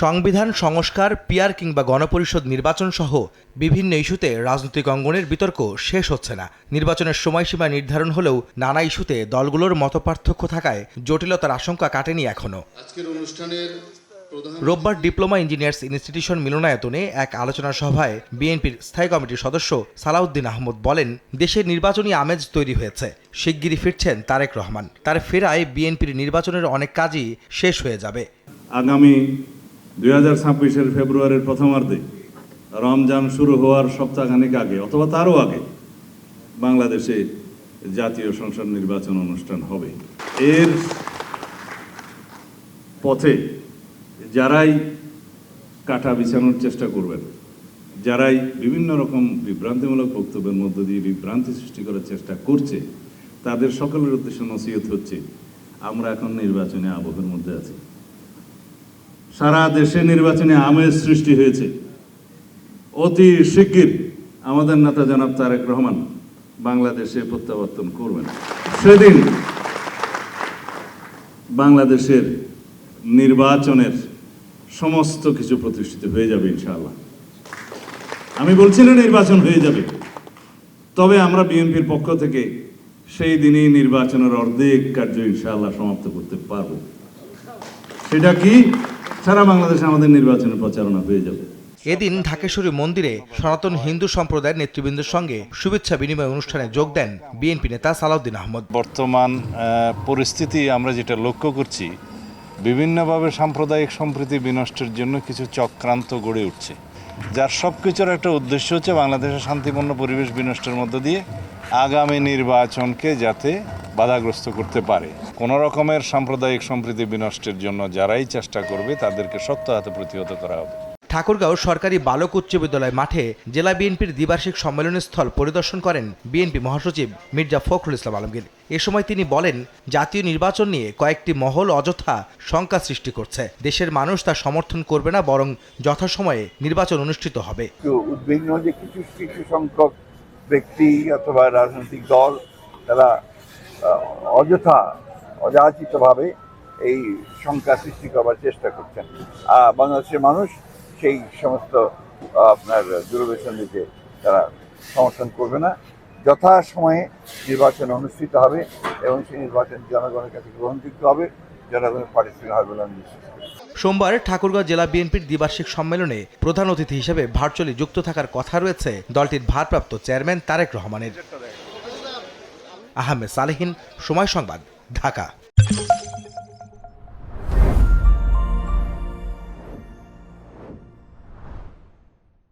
সংবিধান সংস্কার, পিআর কিংবা গণপরিষদ নির্বাচন সহ বিভিন্ন ইস্যুতে রাজনৈতিক অঙ্গনের বিতর্ক শেষ হচ্ছে না। নির্বাচনের সময়সীমা নির্ধারণ হলেও নানা ইস্যুতে দলগুলোর মতপার্থক্য থাকায় জটিলতার আশঙ্কা কাটেনি এখনো। রোববার ডিপ্লোমা ইঞ্জিনিয়ার্স ইনস্টিটিউশন মিলনায়তনে এক আলোচনা সভায় বিএনপির স্থায়ী কমিটির সদস্য সালাউদ্দিন আহমদ বলেন, দেশে নির্বাচনী আমেজ তৈরি হয়েছে, শিগগিরই ফিরছেন তারেক রহমান। তার ফেরায় বিএনপির নির্বাচনের অনেক কাজই শেষ হয়ে যাবে। আগামী 2026-এর ফেব্রুয়ারির প্রথমার্ধে রমজান শুরু হওয়ার সপ্তাহখানেক আগে অথবা তারও আগে বাংলাদেশে জাতীয় সংসদ নির্বাচন অনুষ্ঠান হবে। এর পথে যারাই কাঁটা বিছানোর চেষ্টা করবেন, যারাই বিভিন্ন রকম বিভ্রান্তিমূলক বক্তব্যের মধ্য দিয়ে বিভ্রান্তি সৃষ্টি করার চেষ্টা করছে, তাদের সকলের উদ্দেশ্যে নসিহত হচ্ছে, আমরা এখন নির্বাচনী আবহের মধ্যে আছি। সারা দেশে নির্বাচনী আমেজ সৃষ্টি হয়েছে। অতি শিগগির আমাদের নেতা জনাব তারেক রহমান বাংলাদেশে প্রত্যাবর্তন করবেন। সেদিন বাংলাদেশের নির্বাচনের সমস্ত কিছু প্রতিষ্ঠিত হয়ে যাবে ইনশাআল্লাহ। আমি বলছি না নির্বাচন হয়ে যাবে, তবে আমরা বিএনপির পক্ষ থেকে সেই দিনই নির্বাচনের অর্ধেক কার্য ইনশাআল্লাহ সমাপ্ত করতে পারব। সেটা কি, সারা বাংলাদেশে আমাদের নির্বাচনের প্রচারণা হয়ে যাবে। এদিন ঢাকেশ্বরী মন্দিরে সনাতন হিন্দু সম্প্রদায়ের নেতৃবৃন্দের সঙ্গে শুভেচ্ছা বিনিময় অনুষ্ঠানে যোগ দেন বিএনপি নেতা সালাউদ্দিন আহমদ। বর্তমান পরিস্থিতি আমরা যেটা লক্ষ্য করছি, বিভিন্নভাবে সাম্প্রদায়িক সম্প্রীতি বিনষ্টের জন্য কিছু চক্রান্ত গড়ে উঠছে, যার সব কিছুর একটা উদ্দেশ্য হচ্ছে বাংলাদেশের শান্তিপূর্ণ পরিবেশ বিনষ্টের মধ্য দিয়ে আগামী নির্বাচনকে যাতে বাধাগ্রস্ত করতে পারে। কোনো রকমের সাম্প্রদায়িক সম্প্রীতি বিনষ্টের জন্য যারাই চেষ্টা করবে তাদেরকে শক্ত হাতে প্রতিহত করা হবে। ঠাকুরগাঁও সরকারি বালক উচ্চ বিদ্যালয় মাঠে জেলা বিএনপির দ্বিবার্ষিক সম্মেলন স্থল পরিদর্শন করেন বিএনপি মহাসচিব মির্জা ফখরুল ইসলাম আলমগীর। এ সময় তিনি বলেন, জাতীয় নির্বাচন নিয়ে কয়েকটি মহল অযথা শঙ্কা সৃষ্টি করছে। দেশের মানুষ তা সমর্থন করবে না, বরং যথাসময়ে নির্বাচন অনুষ্ঠিত হবে। উদ্বিগ্ন যে কিছু সংখ্যক ব্যক্তি অথবা রাজনৈতিক দল তারা অযথা অযাচিতভাবে এই শঙ্কা সৃষ্টি করবার চেষ্টা করছেন। বাংলাদেশের মানুষ সেই সমস্ত আপনার দূরদর্শনীকে তারা সমর্থন করবে না। যথাসময়ে নির্বাচন অনুষ্ঠিত হবে এবং সেই নির্বাচন জনগণের কাছে গ্রহণযোগ্য হবে, জনগণের পার্টিসিপেট হবে বলে আমি বিশ্বাস করি। সোমবার ঠাকুরগাঁও জেলা বিএনপির দ্বিবার্ষিক সম্মেলনে প্রধান অতিথি হিসেবে ভার্চুয়ালি যুক্ত থাকার কথা রয়েছে দলটির ভারপ্রাপ্ত চেয়ারম্যান তারেক রহমানের। আহমেদ সালেহীন, সময় সংবাদ, ঢাকা।